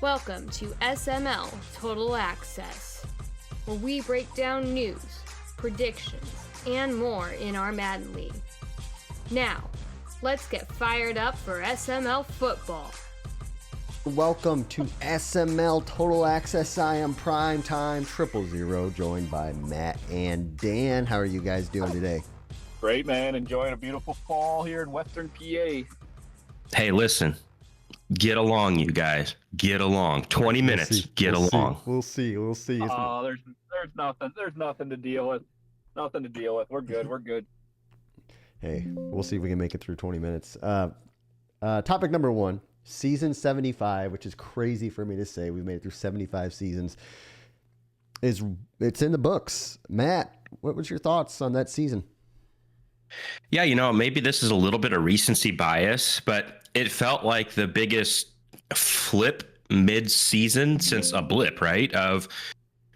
Welcome to SML Total Access, where we break down news, predictions, and more in our Madden League. Now, let's get fired up for SML football. Welcome to SML Total Access. I am Primetime 000, joined by Matt and Dan. How are you guys doing today? Great, man. Enjoying a beautiful fall here in Western PA. Hey, listen. Get along, you guys. Get along. 20 minutes. Get along. We'll see. Oh, there's nothing. There's nothing to deal with. Nothing to deal with. We're good. Hey, we'll see if we can make it through 20 minutes. Topic number one, season 75, which is crazy for me to say. We've made it through 75 seasons. It's in the books. Matt, what was your thoughts on that season? Yeah, maybe this is a little bit of recency bias, but it felt like the biggest flip mid-season since a blip, right? Of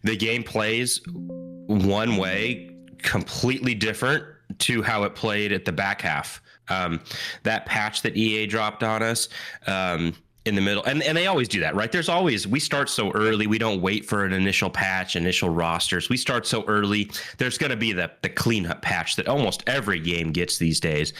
the game plays one way, completely different to how it played at the back half. That patch that EA dropped on us in the middle, and they always do that, right? We start so early. We don't wait for an initial patch, initial rosters. We start so early. There's going to be the cleanup patch that almost every game gets these days.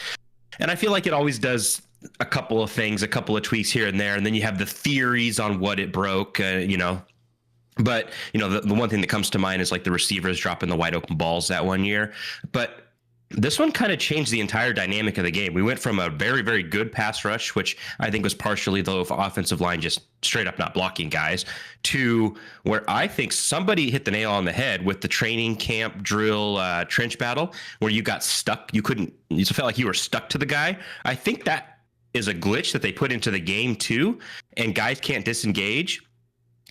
And I feel like it always does a couple of things, a couple of tweaks here and there, and then you have the theories on what it broke, But, the one thing that comes to mind is like the receivers dropping the wide open balls that one year. But this one kind of changed the entire dynamic of the game. We went from a very, very good pass rush, which I think was partially the offensive line just straight up not blocking guys, to where I think somebody hit the nail on the head with the training camp drill trench battle, where you got stuck. You felt like you were stuck to the guy. I think that is a glitch that they put into the game too, and guys can't disengage.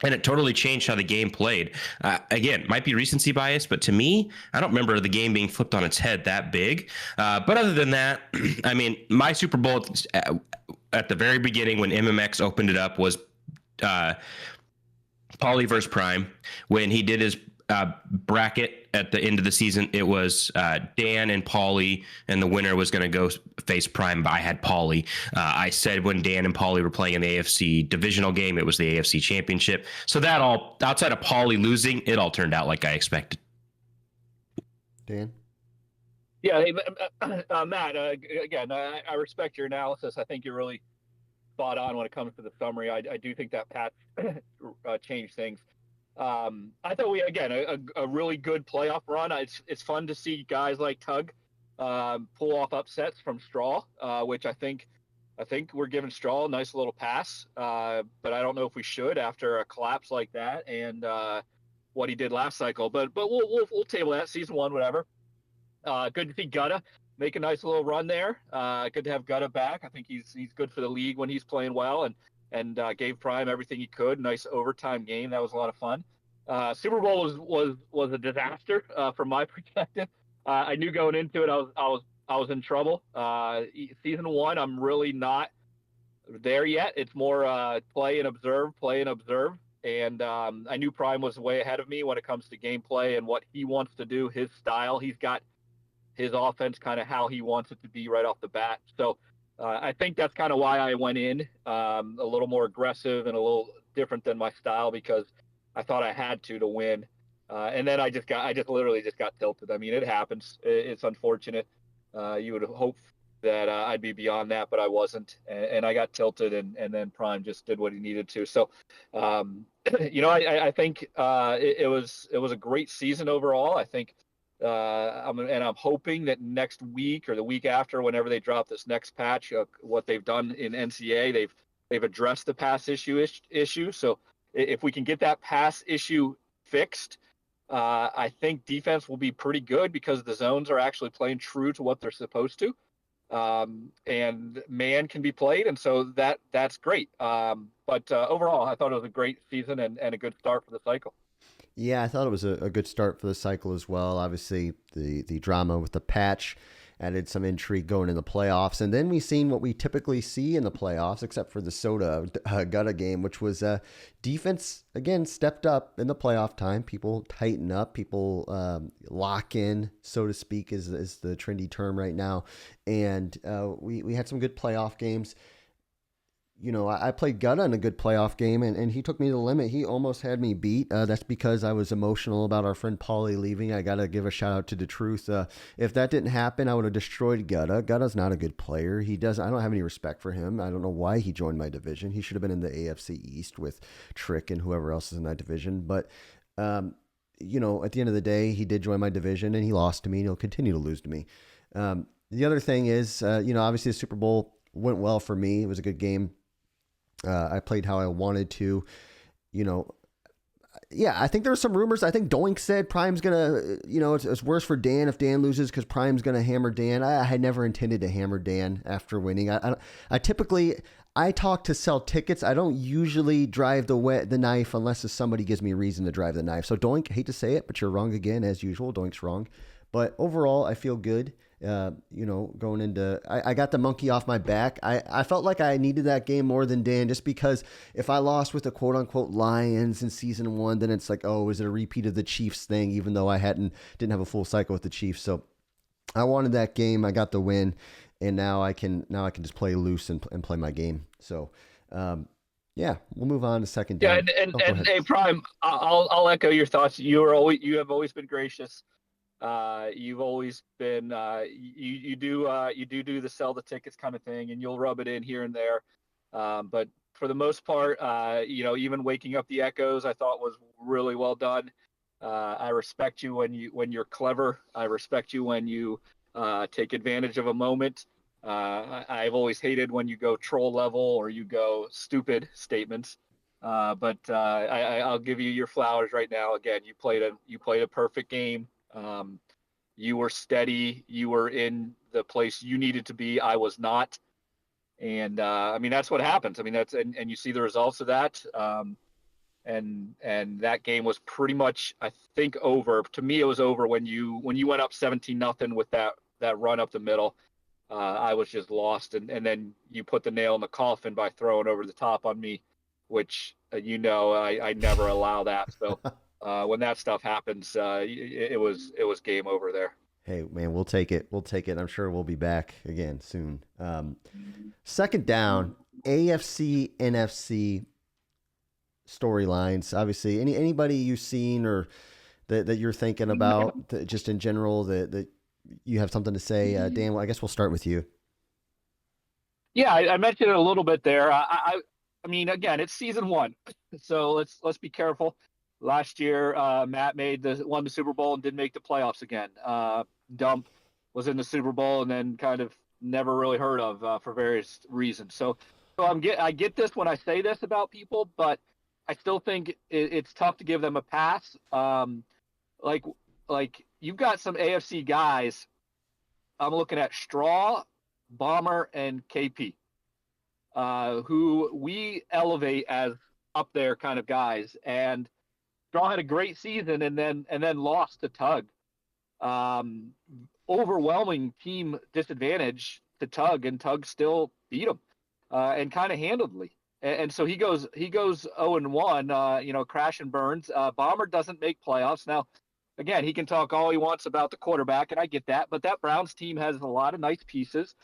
And it totally changed how the game played. Again, might be recency bias, but to me, I don't remember the game being flipped on its head that big. But other than that, I mean, my Super Bowl at the very beginning when MMX opened it up was Pauly versus Prime. When he did his bracket at the end of the season, it was Dan and Pauly, and the winner was going to go face Prime, but I had Pauly. I said when Dan and Pauly were playing in the AFC divisional game, it was the AFC championship. So that all, outside of Pauly losing, it all turned out like I expected. Dan? Yeah, hey, Matt, again, I respect your analysis. I think you're really spot on when it comes to the summary. I do think that patch changed things. I thought a really good playoff run. It's fun to see guys like Tug pull off upsets from Straw, which I think we're giving Straw a nice little pass. But I don't know if we should after a collapse like that and what he did last cycle. But we'll table that. Season 1, whatever. Good to see Gutta make a nice little run there. Good to have Gutta back. I think he's good for the league when he's playing well, and gave Prime everything he could. Nice overtime game. That was a lot of fun. Super Bowl was a disaster from my perspective. I knew going into it I was in trouble. Season 1, I'm really not there yet. It's more play and observe. And I knew Prime was way ahead of me when it comes to gameplay and what he wants to do, his style. He's got his offense kind of how he wants it to be right off the bat. So I think that's kind of why I went in a little more aggressive and a little different than my style, because I thought I had to win. And then I just literally got tilted. I mean, it happens. It's unfortunate. You would hope that I'd be beyond that, but I wasn't. And I got tilted, and then Prime just did what he needed to. So, I think it was a great season overall. I think, I'm hoping that next week or the week after, whenever they drop this next patch, what they've done in NCAA, they've addressed the pass issue. So if we can get that pass issue fixed, I think defense will be pretty good, because the zones are actually playing true to what they're supposed to, and man can be played, and so that's great. But overall, I thought it was a great season and a good start for the cycle. Yeah, I thought it was a good start for the cycle as well. Obviously, the drama with the patch added some intrigue going in the playoffs. And then we seen what we typically see in the playoffs, except for the Soda Gutta game, which was defense, again, stepped up in the playoff time. People tighten up, people lock in, so to speak, is the trendy term right now. And we had some good playoff games. I played Gutta in a good playoff game, and he took me to the limit. He almost had me beat. That's because I was emotional about our friend Paulie leaving. I got to give a shout out to the truth. If that didn't happen, I would have destroyed Gutta. Gutta's not a good player. I don't have any respect for him. I don't know why he joined my division. He should have been in the AFC East with Trick and whoever else is in that division. But, at the end of the day, he did join my division, and he lost to me, and he'll continue to lose to me. The other thing is, obviously the Super Bowl went well for me. It was a good game. I played how I wanted to, I think there were some rumors. I think Doink said Prime's going to, it's worse for Dan if Dan loses because Prime's going to hammer Dan. I had never intended to hammer Dan after winning. I talk to sell tickets. I don't usually drive the knife unless somebody gives me a reason to drive the knife. So Doink, hate to say it, but you're wrong again, as usual. Doink's wrong. But overall, I feel good. Going into, I got the monkey off my back. I felt like I needed that game more than Dan, just because if I lost with the quote unquote Lions in season 1, then it's like, oh, is it a repeat of the Chiefs thing? Even though I didn't have a full cycle with the Chiefs. So I wanted that game. I got the win, and now I can just play loose and play my game. So, we'll move on to second down. Yeah. And hey, Prime, I'll echo your thoughts. You have always been gracious. You've always been you do the sell the tickets kind of thing, and you'll rub it in here and there, but for the most part, even waking up the echoes I thought was really well done. I respect you when you're clever. I respect you when you take advantage of a moment. I've always hated when you go troll level or you go stupid statements, but I'll give you your flowers right now. Again, you played a perfect game. You were steady. You were in the place you needed to be. I was not. And, that's what happens. And you see the results of that. And that game was pretty much, I think, over. To me, it was over when you went up 17-0 with that run up the middle. I was just lost. And then you put the nail in the coffin by throwing over the top on me, which, I never allow that. So, when that stuff happens, it was game over there. Hey man, we'll take it. I'm sure we'll be back again soon. Second down, AFC, NFC storylines. Obviously, anybody you've seen or that you're thinking about, just in general, that you have something to say. Dan, well, I guess we'll start with you. Yeah, I mentioned it a little bit there. Again, it's season 1, so let's be careful. Last year, Matt won the Super Bowl and didn't make the playoffs again. Dump was in the Super Bowl and then kind of never really heard of for various reasons. So I get this when I say this about people, but I still think it's tough to give them a pass. Like you've got some AFC guys. I'm looking at Straw, Bomber, and KP, who we elevate as up there kind of guys. And Straw had a great season and then lost to Tug. Overwhelming team disadvantage to Tug, and Tug still beat him and kind of handedly. And so he goes 0-1, crash and burns. Bomber doesn't make playoffs. Now, again, he can talk all he wants about the quarterback, and I get that, but that Browns team has a lot of nice pieces.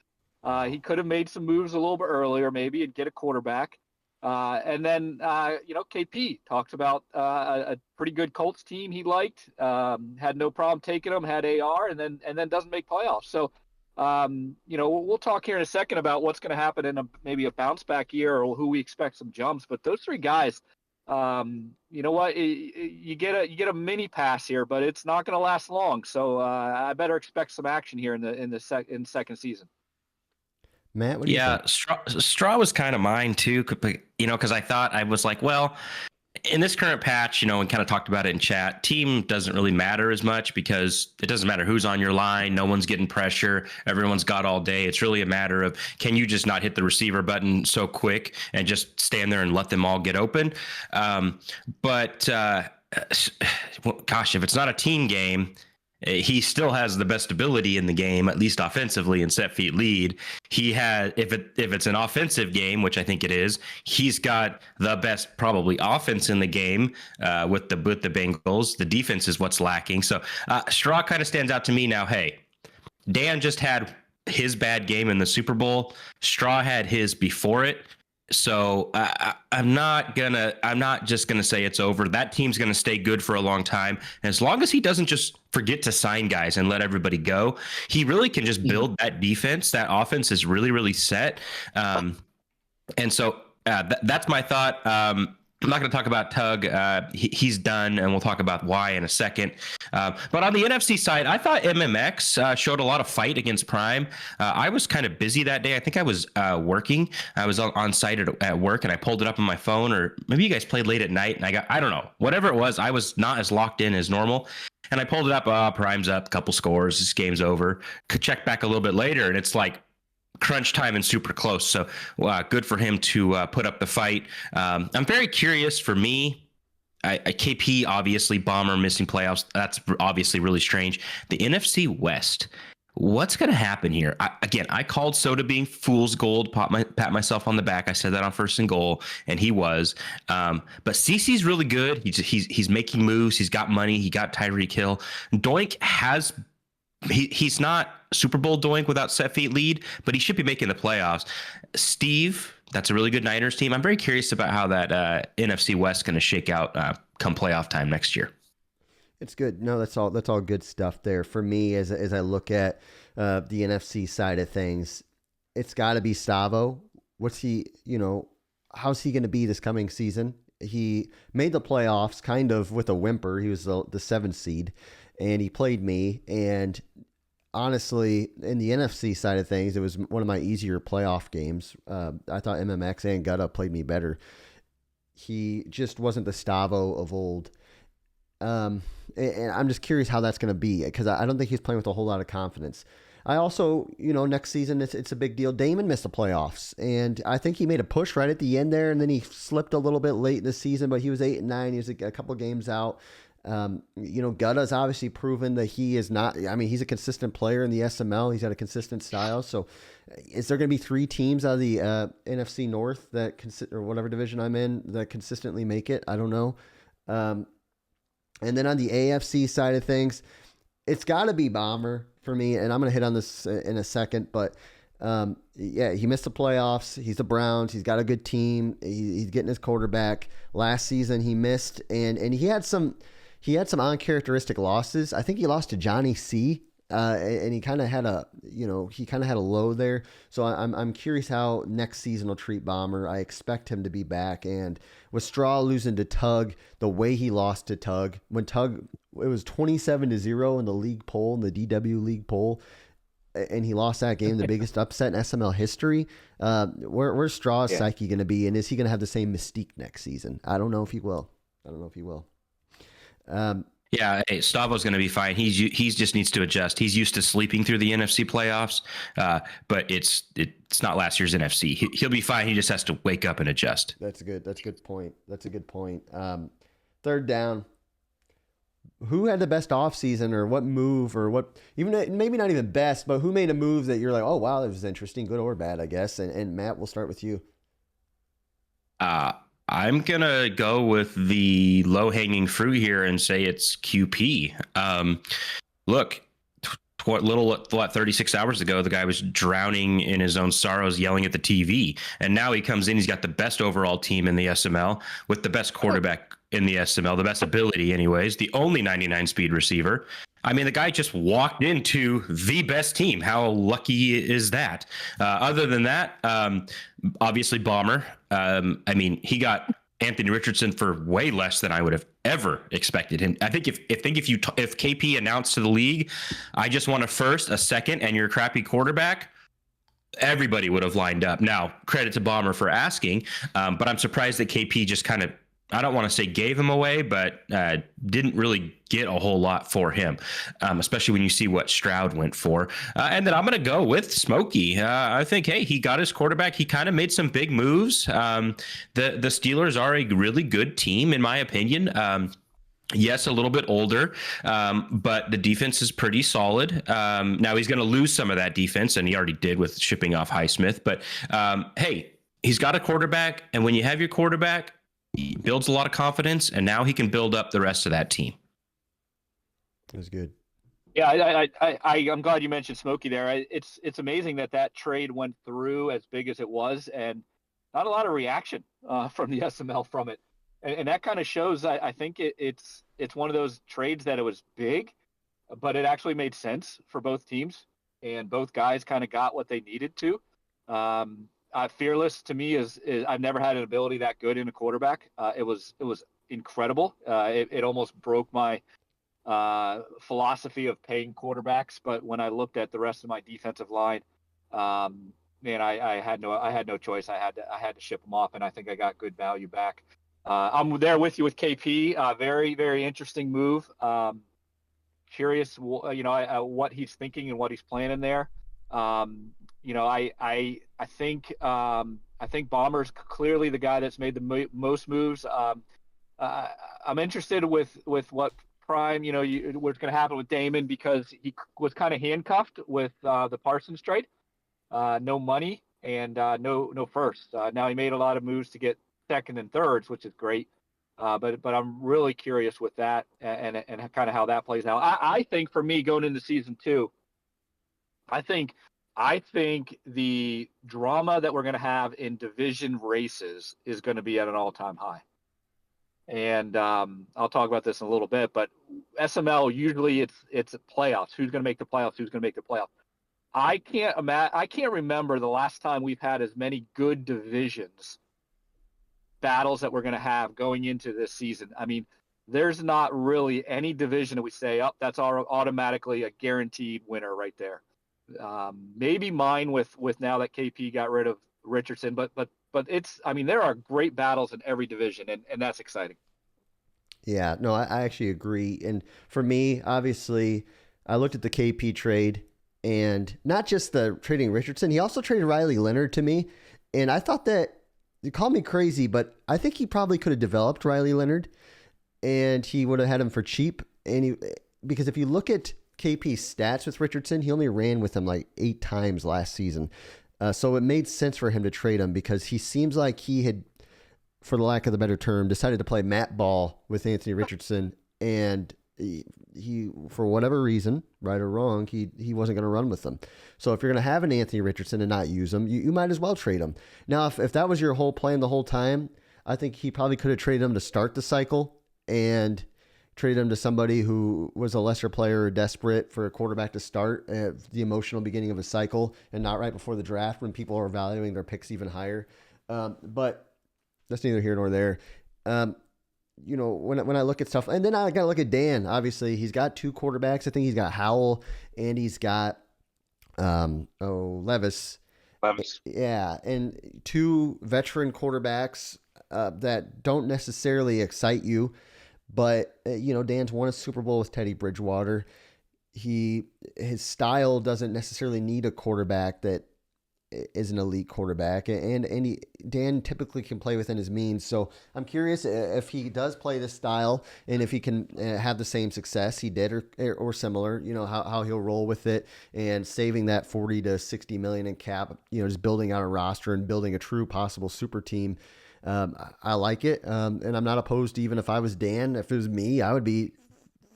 He could have made some moves a little bit earlier maybe and get a quarterback. And then, KP talks about a pretty good Colts team he liked, had no problem taking them, had AR, and then doesn't make playoffs. So, we'll talk here in a second about what's going to happen in maybe a bounce back year or who we expect some jumps. But those three guys, you know what, you get a mini pass here, but it's not going to last long. So I better expect some action here in second season. Matt, what do you think? Straw was kind of mine too, because I thought, I was like, well, in this current patch, we kind of talked about it in chat, team doesn't really matter as much because it doesn't matter who's on your line. No one's getting pressure. Everyone's got all day. It's really a matter of, can you just not hit the receiver button so quick and just stand there and let them all get open? But gosh, if it's not a team game, he still has the best ability in the game, at least offensively, and set feet lead. He had, if it's an offensive game, which I think it is, he's got the best probably offense in the game with the Bengals. The defense is what's lacking. So Straw kind of stands out to me now. Hey, Dan just had his bad game in the Super Bowl. Straw had his before it. So I'm not just gonna say it's over. That team's gonna stay good for a long time. And as long as he doesn't just forget to sign guys and let everybody go, he really can just build that defense. That offense is really, really set. And so that's my thought. I'm not going to talk about Tug. He's done, and we'll talk about why in a second. But on the NFC side, I thought MMX showed a lot of fight against Prime. I was kind of busy that day. I think I was working. I was on site at work, and I pulled it up on my phone, or maybe you guys played late at night, and I don't know. Whatever it was, I was not as locked in as normal. And I pulled it up. Prime's up, a couple scores. This game's over. Could check back a little bit later, and it's like crunch time and super close. So good for him to put up the fight. I'm very curious. For me, KP, obviously, Bomber missing playoffs. That's obviously really strange. The NFC West, what's going to happen here? I called Soda being fool's gold, pat myself on the back. I said that on First and Goal, and he was. But CC's really good. He's making moves. He's got money. He got Tyreek Hill. Doink has he's not Super Bowl Doink without set feet lead, but he should be making the playoffs. Steve, that's a really good Niners team. I'm very curious about how that NFC West going to shake out come playoff time next year. It's good. No, that's all good stuff there. For me, as I look at the NFC side of things, it's got to be Stavo. What's he, how's he going to be this coming season? He made the playoffs kind of with a whimper. He was the 7th seed, and he played me. And honestly, in the NFC side of things, it was one of my easier playoff games. I thought MMX and Gutta played me better. He just wasn't the Stavo of old. And I'm just curious how that's going to be, because I don't think he's playing with a whole lot of confidence. I also, next season, it's a big deal. Damon missed the playoffs, and I think he made a push right at the end there, and then he slipped a little bit late in the season, but he was 8-9. He was a couple games out. Gutta's obviously proven that he is not, he's a consistent player in the SML. He's got a consistent style. So is there going to be 3 teams out of the NFC North that or whatever division I'm in that consistently make it? I don't know. And then on the AFC side of things, it's got to be Bomber for me, and I'm going to hit on this in a second, but he missed the playoffs. He's the Browns. He's got a good team. He's getting his quarterback. Last season he missed, and he had some uncharacteristic losses. I think he lost to Johnny C. And he kind of had a low there. So I'm curious how next season will treat Bomber. I expect him to be back. And with Straw losing to Tug, the way he lost to Tug, when Tug, it was 27-0 in the league poll, in the DW league poll, and he lost that game, the biggest upset in SML history. Where's Straw's psyche going to be? And is he going to have the same mystique next season? I don't know if he will. Yeah, hey, Stavo's going to be fine. He's just needs to adjust. He's used to sleeping through the NFC playoffs, but it's not last year's NFC. He'll be fine. He just has to wake up and adjust. That's a good point. Third down. Who had the best offseason, or what move, or what, even maybe not even best, but who made a move that you're like, oh, wow, that was interesting, good or bad, I guess. And Matt, we'll start with you. I'm going to go with the low-hanging fruit here and say it's QP. Look, 36 hours ago, the guy was drowning in his own sorrows, yelling at the TV. And now he comes in, he's got the best overall team in the SML with the best quarterback in the SML, the best ability anyways, the only 99 speed receiver. The guy just walked into the best team. How lucky is that? Other than that, obviously Bomber. He got Anthony Richardson for way less than I would have ever expected him. I think if KP announced to the league, I just want a first, a second, and you're a crappy quarterback, everybody would have lined up. Now, credit to Bomber for asking, but I'm surprised that KP just kind of, I don't want to say gave him away, but didn't really get a whole lot for him, especially when you see what Stroud went for. And then I'm going to go with Smokey. I think, hey, he got his quarterback. He kind of made some big moves. The Steelers are a really good team, in my opinion. Yes, a little bit older, but the defense is pretty solid. Now he's going to lose some of that defense, and he already did with shipping off Highsmith. But hey, he's got a quarterback, and when you have your quarterback, he builds a lot of confidence, and now he can build up the rest of that team. That was good. Yeah, I'm glad you mentioned Smokey there. It's amazing that trade went through as big as it was, and not a lot of reaction from the SML from it, and that kind of shows. I think it's one of those trades that it was big, but it actually made sense for both teams, and both guys kind of got what they needed to. Fearless to me is I've never had an ability that good in a quarterback. It was incredible. It almost broke my philosophy of paying quarterbacks. But when I looked at the rest of my defensive line, man, I had no choice. I had to ship them off, and I think I got good value back. I'm there with you with KP. Very, very interesting move. Curious, what he's thinking and what he's planning there. I think Bomber's clearly the guy that's made the most moves. I'm interested with what Prime, what's going to happen with Damon, because he was kind of handcuffed with the Parsons trade. No money and no first. Now he made a lot of moves to get second and thirds, which is great. But I'm really curious with that and kind of how that plays out. I think for me going into season 2, I think the drama that we're going to have in division races is going to be at an all-time high. And I'll talk about this in a little bit, but SML usually it's playoffs. Who's going to make the playoffs? Who's going to make the playoffs? I can't remember the last time we've had as many good divisions battles that we're going to have going into this season. I mean, there's not really any division that we say, oh, that's automatically a guaranteed winner right there. Maybe mine with now that KP got rid of Richardson, but there are great battles in every division, and that's exciting. Yeah, no, I actually agree. And for me, obviously, I looked at the KP trade, and not just the trading Richardson, he also traded Riley Leonard to me. And I thought that, you call me crazy, but I think he probably could have developed Riley Leonard, and he would have had him for cheap. Because if you look at KP's stats with Richardson, he only ran with him like 8 times last season. So it made sense for him to trade him, because he seems like he had, for the lack of the better term, decided to play mat ball with Anthony Richardson, and he for whatever reason, right or wrong, he wasn't going to run with them. So if you're going to have an Anthony Richardson and not use him, you might as well trade him. Now, if that was your whole plan the whole time, I think he probably could have traded him to start the cycle and trade him to somebody who was a lesser player or desperate for a quarterback to start at the emotional beginning of a cycle, and not right before the draft when people are valuing their picks even higher. But that's neither here nor there. When I look at stuff, and then I got to look at Dan. Obviously, he's got 2 quarterbacks. I think he's got Howell and he's got Levis. Yeah, and 2 veteran quarterbacks that don't necessarily excite you. But, Dan's won a Super Bowl with Teddy Bridgewater. His style doesn't necessarily need a quarterback that is an elite quarterback. And Dan typically can play within his means. So I'm curious if he does play this style and if he can have the same success he did or similar, how he'll roll with it, and saving that 40 to 60 million in cap, just building out a roster and building a true possible super team. I like it. And I'm not opposed to, even if I was Dan, if it was me, I would be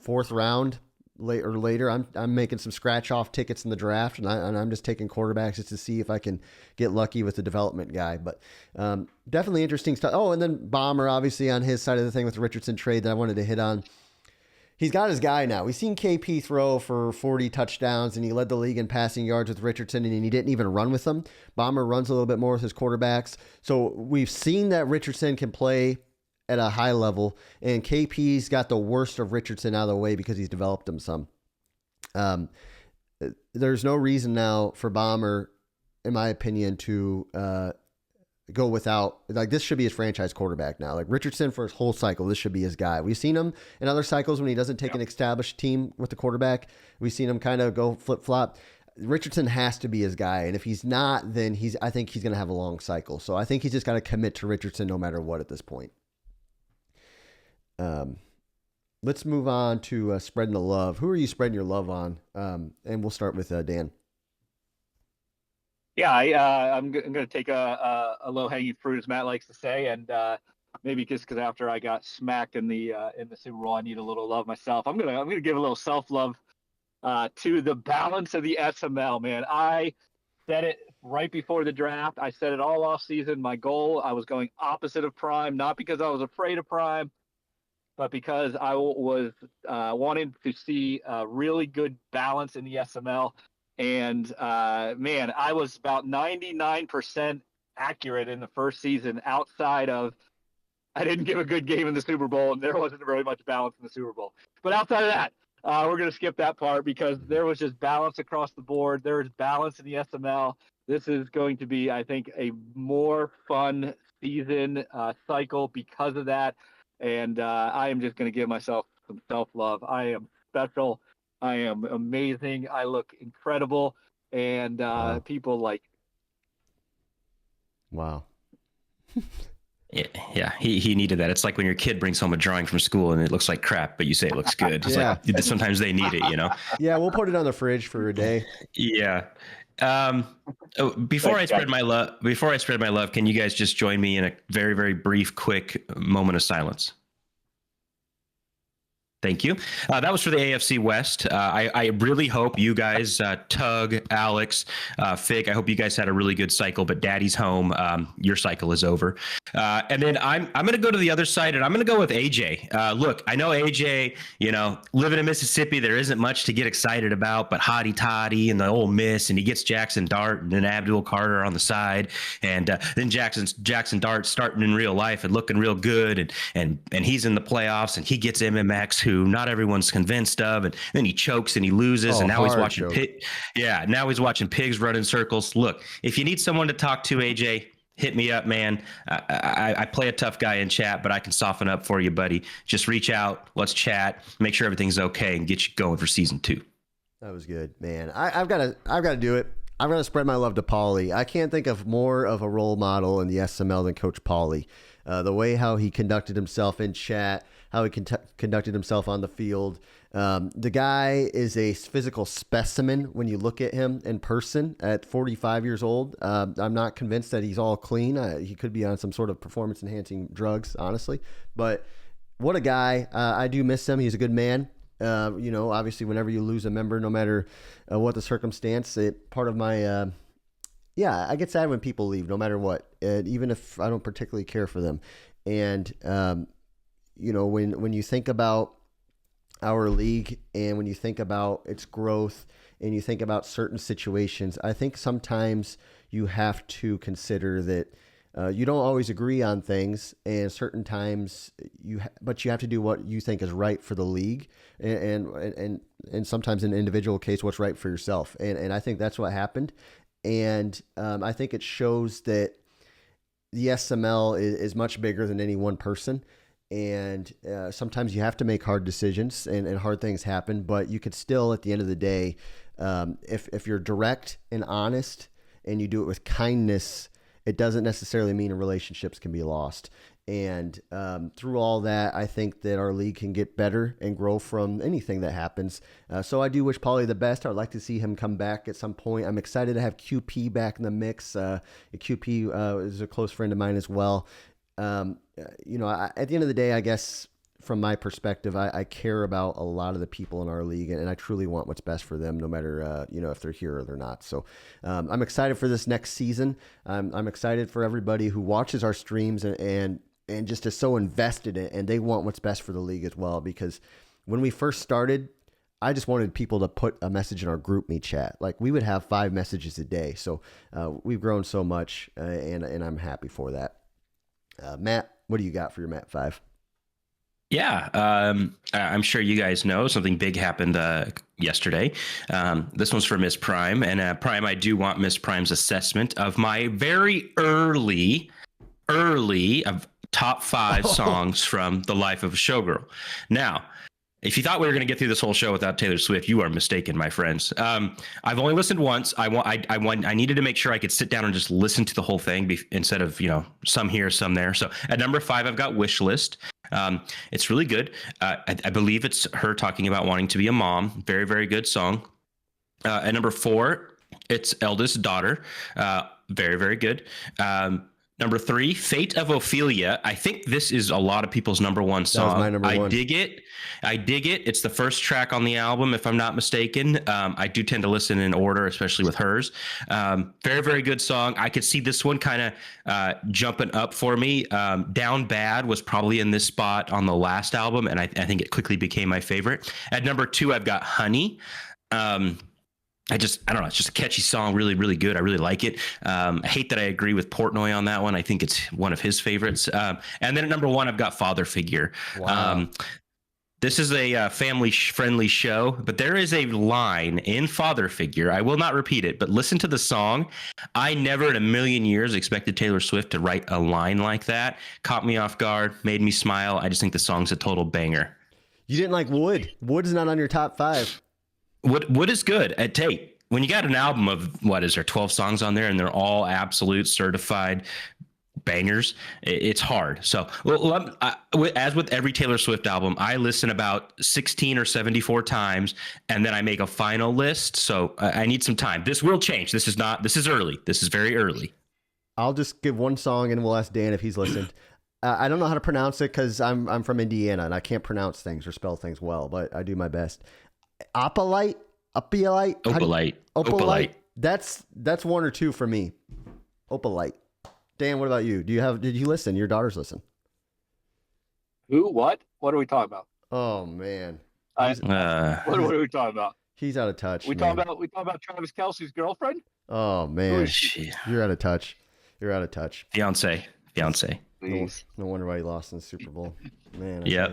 4th round later. I'm making some scratch off tickets in the draft, and I'm just taking quarterbacks just to see if I can get lucky with the development guy. But definitely interesting stuff. Oh, and then Bomber, obviously, on his side of the thing with the Richardson trade that I wanted to hit on. He's got his guy now. We've seen KP throw for 40 touchdowns, and he led the league in passing yards with Richardson, and he didn't even run with them. Bomber runs a little bit more with his quarterbacks. So we've seen that Richardson can play at a high level, and KP's got the worst of Richardson out of the way because he's developed him some. There's no reason now for Bomber, in my opinion, to go without, like, this should be his franchise quarterback now. Like, Richardson for his whole cycle, this should be his guy. We've seen him in other cycles when he doesn't take an established team with the quarterback. We've seen him kind of go flip-flop. Richardson has to be his guy, and if he's not, then I think he's going to have a long cycle. So I think he's just got to commit to Richardson no matter what at this point. Let's move on to spreading the love. Who are you spreading your love on? And we'll start with Dan. Yeah, I'm going to take a low-hanging fruit, as Matt likes to say, and maybe just because after I got smacked in the Super Bowl, I need a little love myself. I'm gonna give a little self-love to the balance of the SML. Man, I said it right before the draft. I said it all off season. My goal, I was going opposite of Prime, not because I was afraid of Prime, but because I was wanting to see a really good balance in the SML. And man, I was about 99% accurate in the first season outside of I didn't give a good game in the Super Bowl, and there wasn't really much balance in the Super Bowl. But outside of that, we're going to skip that part because there was just balance across the board. There is balance in the SML. This is going to be, I think, a more fun season cycle because of that. And I am just going to give myself some self-love. I am special. I am amazing. I look incredible. And Wow. people like. Wow. Yeah, he needed that. It's like when your kid brings home a drawing from school and it looks like crap, but you say it looks good. It's Yeah. like sometimes they need it, you know? Yeah, we'll put it on the fridge for a day. Yeah. Before I spread my love, can you guys just join me in a very, very brief, quick moment of silence? Thank you. That was for the AFC West. I really hope you guys, Tug, Alex, Fig, I hope you guys had a really good cycle, but Daddy's home. Your cycle is over. And then I'm going to go to the other side, and I'm going to go with AJ. Look, I know AJ, you know, living in Mississippi, there isn't much to get excited about, but Hottie Toddy and the Ole Miss, and he gets Jackson Dart and then Abdul Carter on the side, and then Jackson Dart starting in real life and looking real good, and he's in the playoffs, and he gets MMX, who not everyone's convinced of, and then he chokes and he loses, and now he's watching now he's watching pigs run in circles. Look, if you need someone to talk to, AJ, hit me up, man. I play a tough guy in chat, but I can soften up for you, buddy. Just reach out, let's chat, make sure everything's okay, and get you going for season 2. That was good, man. I've got to do it. I'm going to spread my love to Paulie. I can't think of more of a role model in the SML than Coach Paulie. The way how he conducted himself in chat, how he conducted himself on the field. The guy is a physical specimen when you look at him in person at 45 years old. I'm not convinced that he's all clean. He could be on some sort of performance-enhancing drugs, honestly. But what a guy. I do miss him. He's a good man. You know, obviously, whenever you lose a member, no matter what the circumstance, part of my... yeah, I get sad when people leave, no matter what, even if I don't particularly care for them. And, you know, when you think about our league and when you think about its growth and you think about certain situations, I think sometimes you have to consider that you don't always agree on things, and certain times but you have to do what you think is right for the league, and sometimes in an individual case, what's right for yourself. And I think that's what happened. And I think it shows that the SML is much bigger than any one person. And sometimes you have to make hard decisions and hard things happen, but you could still, at the end of the day, if you're direct and honest and you do it with kindness, it doesn't necessarily mean relationships can be lost. And through all that, I think that our league can get better and grow from anything that happens. So I do wish Paulie the best. I'd like to see him come back at some point. I'm excited to have QP back in the mix. QP is a close friend of mine as well. You know, at the end of the day, I guess from my perspective, I care about a lot of the people in our league, and I truly want what's best for them, no matter, you know, if they're here or they're not. So I'm excited for this next season. I'm excited for everybody who watches our streams and just is so invested in it, and they want what's best for the league as well. Because when we first started, I just wanted people to put a message in our group me chat. Like, we would have 5 messages a day. So we've grown so much, and I'm happy for that. Matt, what do you got for your Matt 5? Yeah, I'm sure you guys know something big happened yesterday. This one's for Miss Prime, and Prime, I do want Miss Prime's assessment of my very early of top 5 songs from the life of a showgirl. Now, if you thought we were going to get through this whole show without Taylor Swift, you are mistaken, my friends. I've only listened once. I needed to make sure I could sit down and just listen to the whole thing instead of, you know, some here, some there. So at number 5, I've got Wish List. It's really good. I believe it's her talking about wanting to be a mom. Very, very good song. At number 4, it's Eldest Daughter. Very, very good. Number 3, Fate of Ophelia. I think this is a lot of people's number 1 song. That was my number 1. I dig it. It's the first track on the album, if I'm not mistaken. I do tend to listen in order, especially with hers. Very, very good song. I could see this one kind of jumping up for me. Down Bad was probably in this spot on the last album, and I think it quickly became my favorite. At number 2, I've got Honey. I don't know. It's just a catchy song. Really, really good. I really like it. I hate that I agree with Portnoy on that one. I think it's one of his favorites. And then at number 1, I've got Father Figure. Wow. This is a family-friendly show, but there is a line in Father Figure. I will not repeat it, but listen to the song. I never in a million years expected Taylor Swift to write a line like that. Caught me off guard, made me smile. I just think the song's a total banger. You didn't like Wood. Wood's not on your top 5. Wood is good at tape. When you got an album of 12 songs on there and they're all absolute certified bangers, it's hard. So as with every Taylor Swift album, I listen about 16 or 74 times and then I make a final list. So I need some time. This will change. This is early. This is very early. I'll just give one song and we'll ask Dan if he's listened. I don't know how to pronounce it because I'm from Indiana and I can't pronounce things or spell things well, but I do my best. Opalite. That's 1 or 2 for me. Opalite. Dan, what about you? Did you listen? Your daughters listen. Who? What? What are we talking about? Oh man. What are we talking about? He's out of touch. We talking about Travis Kelce's girlfriend? Oh man. You're out of touch. Fiance. No wonder why he lost in the Super Bowl. Man. Yeah.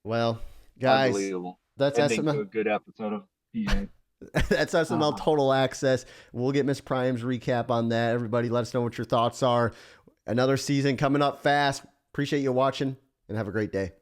Well, guys, unbelievable. That's SML. A good episode of PA. That's SML Total Access. We'll get Miss Prime's recap on that. Everybody, let us know what your thoughts are. Another season coming up fast. Appreciate you watching and have a great day.